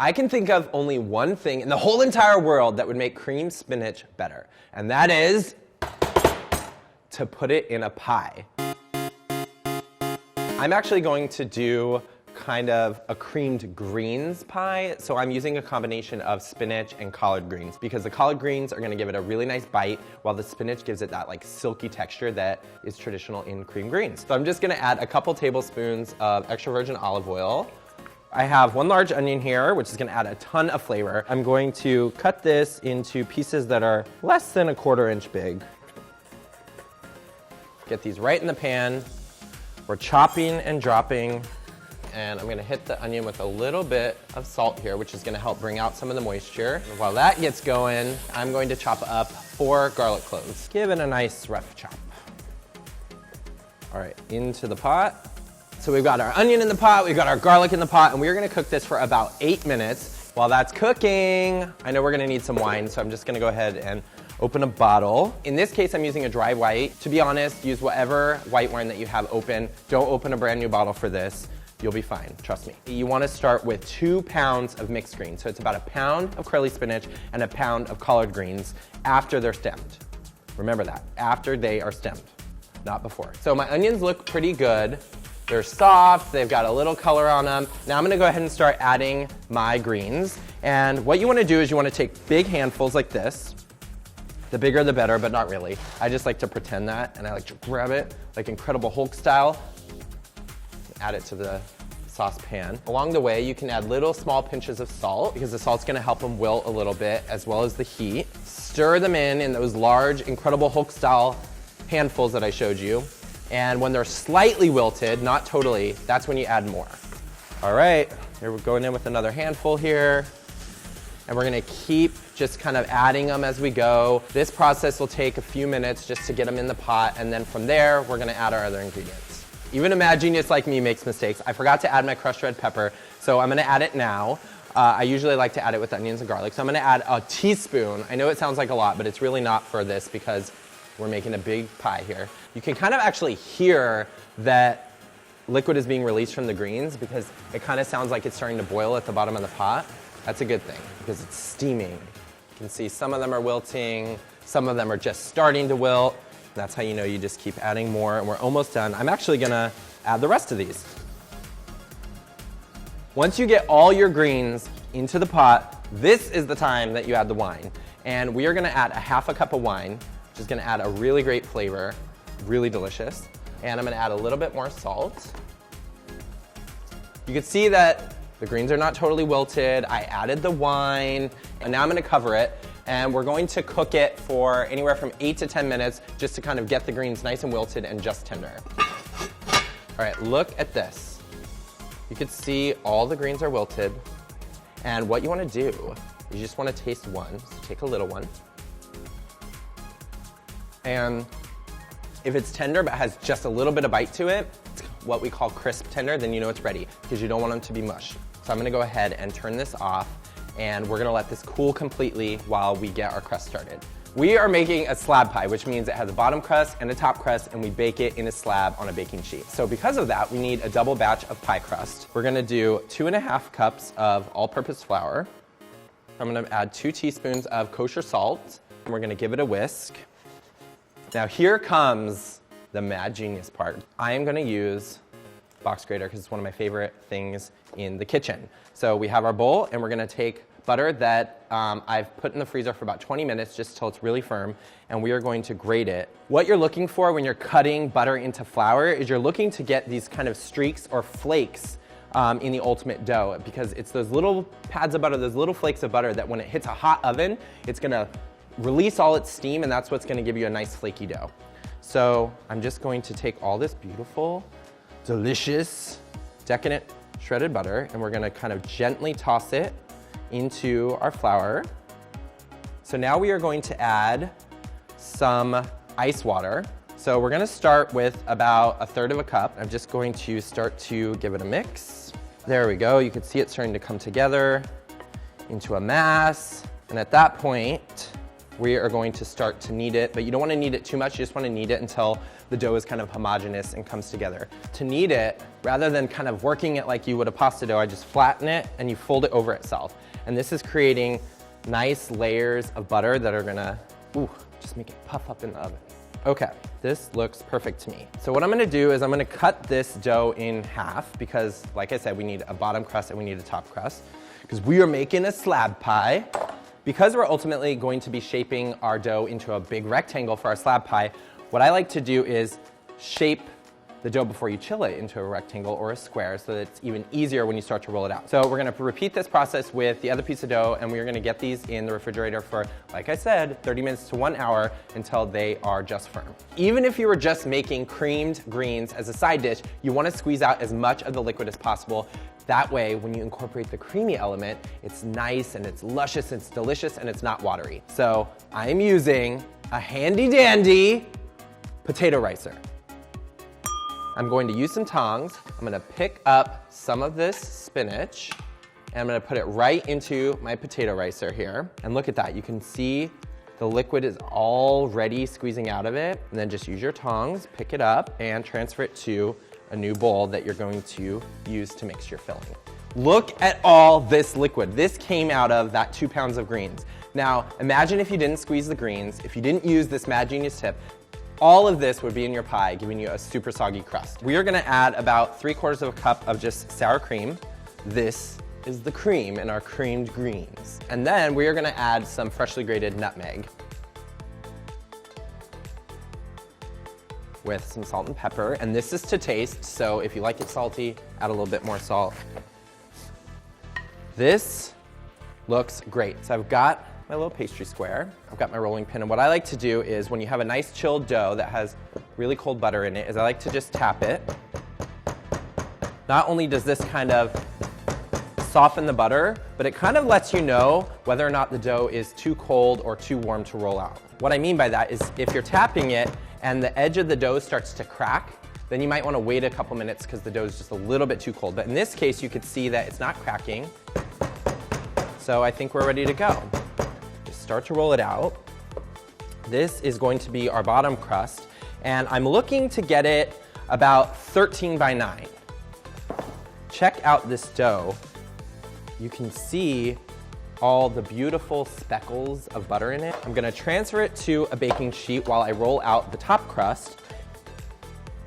I can think of only one thing in the whole entire world that would make cream spinach better, and that is to put it in a pie. I'm actually going to do kind of a creamed greens pie, so I'm using a combination of spinach and collard greens because the collard greens are going to give it a really nice bite while the spinach gives it that like silky texture that is traditional in cream greens. So I'm just going to add a couple tablespoons of extra virgin olive oil. I have 1 large onion here, which is going to add a ton of flavor. I'm going to cut this into pieces that are less than 1/4 inch big. Get these right in the pan. We're chopping and dropping, and I'm going to hit the onion with a little bit of salt here, which is going to help bring out some of the moisture. And while that gets going, I'm going to chop up 4 garlic cloves. Give it a nice rough chop. All right, into the pot. So we've got our onion in the pot, we've got our garlic in the pot, and we're gonna cook this for about 8 minutes. While that's cooking, I know we're gonna need some wine, so I'm just gonna go ahead and open a bottle. In this case, I'm using a dry white. To be honest, use whatever white wine that you have open. Don't open a brand new bottle for this. You'll be fine, trust me. You wanna start with 2 pounds of mixed greens. So it's about 1 pound of curly spinach and 1 pound of collard greens after they're stemmed. Remember that, after they are stemmed, not before. So my onions look pretty good. They're soft, they've got a little color on them. Now I'm gonna go ahead and start adding my greens. And what you wanna do is you wanna take big handfuls like this. The bigger the better, but not really. I just like to pretend that, and I like to grab it like Incredible Hulk style. Add it to the saucepan. Along the way, you can add little small pinches of salt because the salt's gonna help them wilt a little bit as well as the heat. Stir them in those large Incredible Hulk style handfuls that I showed you. And when they're slightly wilted, not totally, that's when you add more. All right, here we're going in with another handful here. And we're gonna keep just kind of adding them as we go. This process will take a few minutes just to get them in the pot, and then from there, we're gonna add our other ingredients. Even a mad genius like me makes mistakes. I forgot to add my crushed red pepper, so I'm gonna add it now. I usually like to add it with onions and garlic, so I'm gonna add a teaspoon. I know it sounds like a lot, but it's really not for this because we're making a big pie here. You can kind of actually hear that liquid is being released from the greens because it kind of sounds like it's starting to boil at the bottom of the pot. That's a good thing because it's steaming. You can see some of them are wilting, some of them are just starting to wilt. That's how you know you just keep adding more, and we're almost done. I'm actually gonna add the rest of these. Once you get all your greens into the pot, this is the time that you add the wine. And we are gonna add a 1/2 cup of wine, which is gonna add a really great flavor, really delicious. And I'm gonna add a little bit more salt. You can see that the greens are not totally wilted. I added the wine, and now I'm gonna cover it. And we're going to cook it for anywhere from 8 to 10 minutes just to kind of get the greens nice and wilted and just tender. All right, look at this. You can see all the greens are wilted. And what you wanna do, you just wanna taste one. So take a little one. And if it's tender but has just a little bit of bite to it, it's what we call crisp tender, then you know it's ready because you don't want them to be mush. So I'm gonna go ahead and turn this off, and we're gonna let this cool completely while we get our crust started. We are making a slab pie, which means it has a bottom crust and a top crust, and we bake it in a slab on a baking sheet. So because of that, we need a double batch of pie crust. We're gonna do 2½ cups of all-purpose flour. I'm gonna add 2 teaspoons of kosher salt, and we're gonna give it a whisk. Now here comes the mad genius part. I am gonna use box grater because it's one of my favorite things in the kitchen. So we have our bowl, and we're gonna take butter that I've put in the freezer for about 20 minutes just till it's really firm, and we are going to grate it. What you're looking for when you're cutting butter into flour is you're looking to get these kind of streaks or flakes in the ultimate dough, because it's those little pads of butter, those little flakes of butter that when it hits a hot oven, it's gonna release all its steam, and that's what's gonna give you a nice flaky dough. So I'm just going to take all this beautiful, delicious, decadent shredded butter, and we're gonna kind of gently toss it into our flour. So now we are going to add some ice water. So we're gonna start with about 1/3 cup. I'm just going to start to give it a mix. There we go, you can see it starting to come together into a mass. And at that point, we are going to start to knead it, but you don't want to knead it too much. You just want to knead it until the dough is kind of homogeneous and comes together. To knead it, rather than kind of working it like you would a pasta dough, I just flatten it and you fold it over itself. And this is creating nice layers of butter that are gonna, just make it puff up in the oven. Okay, this looks perfect to me. So what I'm gonna do is I'm gonna cut this dough in half because, like I said, we need a bottom crust and we need a top crust because we are making a slab pie. Because we're ultimately going to be shaping our dough into a big rectangle for our slab pie, what I like to do is shape the dough before you chill it into a rectangle or a square so that it's even easier when you start to roll it out. So we're gonna repeat this process with the other piece of dough and we're gonna get these in the refrigerator for, like I said, 30 minutes to 1 hour until they are just firm. Even if you were just making creamed greens as a side dish, you wanna squeeze out as much of the liquid as possible. That way, when you incorporate the creamy element, it's nice and it's luscious and it's delicious and it's not watery. So I'm using a handy dandy potato ricer. I'm going to use some tongs. I'm gonna pick up some of this spinach and I'm gonna put it right into my potato ricer here. And look at that, you can see the liquid is already squeezing out of it. And then just use your tongs, pick it up and transfer it to a new bowl that you're going to use to mix your filling. Look at all this liquid. This came out of that 2 pounds of greens. Now, imagine if you didn't squeeze the greens, if you didn't use this Mad Genius tip, all of this would be in your pie, giving you a super soggy crust. We are gonna add about 3/4 of a cup of just sour cream. This is the cream in our creamed greens. And then we are gonna add some freshly grated nutmeg with some salt and pepper. And this is to taste, so if you like it salty, add a little bit more salt. This looks great. So I've got my little pastry square. I've got my rolling pin, and what I like to do is when you have a nice chilled dough that has really cold butter in it, is I like to just tap it. Not only does this kind of soften the butter, but it kind of lets you know whether or not the dough is too cold or too warm to roll out. What I mean by that is if you're tapping it and the edge of the dough starts to crack, then you might want to wait a couple minutes because the dough is just a little bit too cold. But in this case, you could see that it's not cracking. So I think we're ready to go. Start to roll it out. This is going to be our bottom crust, and I'm looking to get it about 13 by 9. Check out this dough. You can see all the beautiful speckles of butter in it. I'm gonna transfer it to a baking sheet while I roll out the top crust.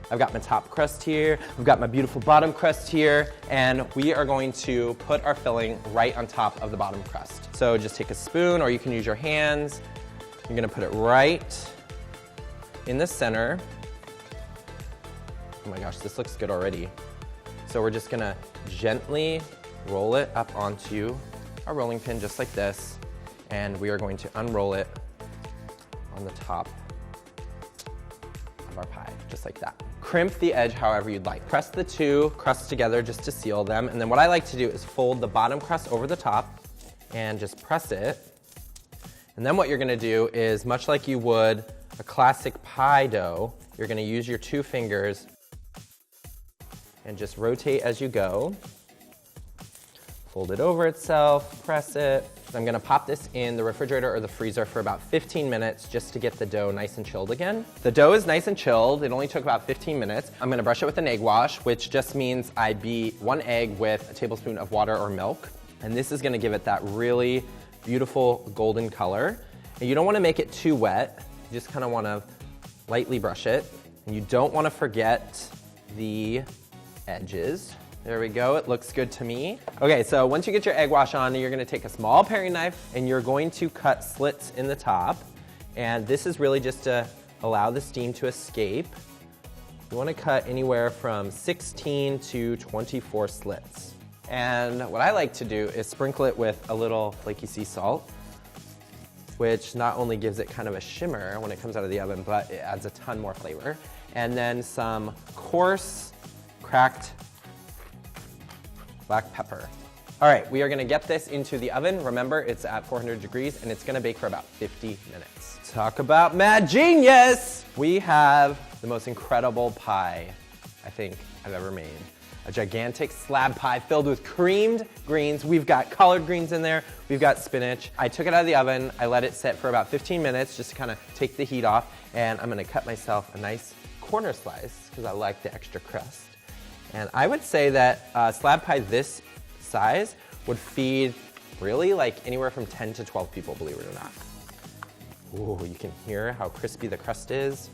I've got my top crust here, I've got my beautiful bottom crust here, and we are going to put our filling right on top of the bottom crust. So just take a spoon, or you can use your hands. You're gonna put it right in the center. Oh my gosh, this looks good already. So we're just gonna gently roll it up onto our rolling pin just like this, and we are going to unroll it on the top of our pie, just like that. Crimp the edge however you'd like. Press the two crusts together just to seal them, and then what I like to do is fold the bottom crust over the top and just press it. And then what you're gonna do is, much like you would a classic pie dough, you're gonna use your 2 fingers and just rotate as you go. Fold it over itself, press it. I'm gonna pop this in the refrigerator or the freezer for about 15 minutes just to get the dough nice and chilled again. The dough is nice and chilled. It only took about 15 minutes. I'm gonna brush it with an egg wash, which just means I beat 1 egg with a tablespoon of water or milk. And this is gonna give it that really beautiful golden color. And you don't wanna make it too wet. You just kinda wanna lightly brush it. And you don't wanna forget the edges. There we go, it looks good to me. Okay, so once you get your egg wash on, you're gonna take a small paring knife and you're going to cut slits in the top. And this is really just to allow the steam to escape. You wanna cut anywhere from 16 to 24 slits. And what I like to do is sprinkle it with a little flaky sea salt, which not only gives it kind of a shimmer when it comes out of the oven, but it adds a ton more flavor. And then some coarse, cracked black pepper. All right, we are gonna get this into the oven. Remember, it's at 400 degrees and it's gonna bake for about 50 minutes. Talk about mad genius! We have the most incredible pie I think I've ever made. a gigantic slab pie filled with creamed greens. We've got collard greens in there. We've got spinach. I took it out of the oven. I let it sit for about 15 minutes just to kind of take the heat off. And I'm gonna cut myself a nice corner slice because I like the extra crust. And I would say that slab pie this size would feed really like anywhere from 10 to 12 people, believe it or not. Ooh, you can hear how crispy the crust is.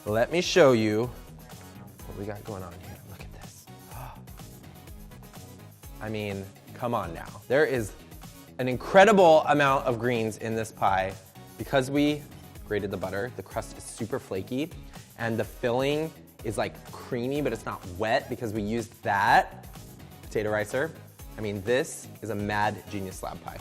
Let me show you what we got going on here. Look at this. I mean, come on now. There is an incredible amount of greens in this pie. Because we grated the butter, the crust is super flaky, and the filling is like creamy, but it's not wet because we used that potato ricer. I mean, this is a mad genius slab pie.